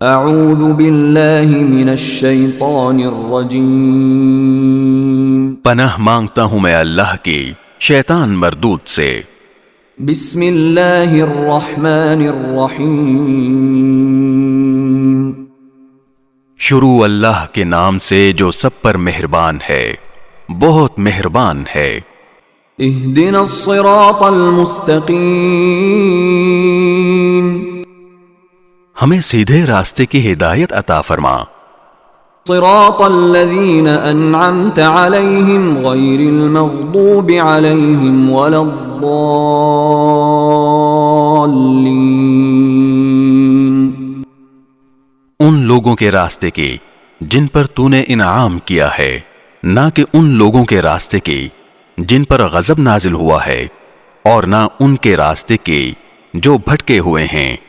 अऊज़ु बिल्लाहि मिनश शैतानिर रजीम। पनाह मांगता हूं मैं अल्लाह की शैतान मरदूद से। बिस्मिल्लाहिर रहमानिर रहीम। शुरू अल्लाह के नाम से जो सब पर मेहरबान है, बहुत मेहरबान है। इहदिनस सिरातल मुस्तकीम। हमें सीधे रास्ते की हिदायत अता फरमा। सिरातल लज़ीना अनअमत अलैहिम गैरिल मग़दूबि अलैहिम वलद्दाल्लीन। उन लोगों के रास्ते की जिन पर तूने इनाम किया है, ना कि उन लोगों के रास्ते की जिन पर गजब नाजिल हुआ है, और ना उनके रास्ते की जो भटके हुए हैं।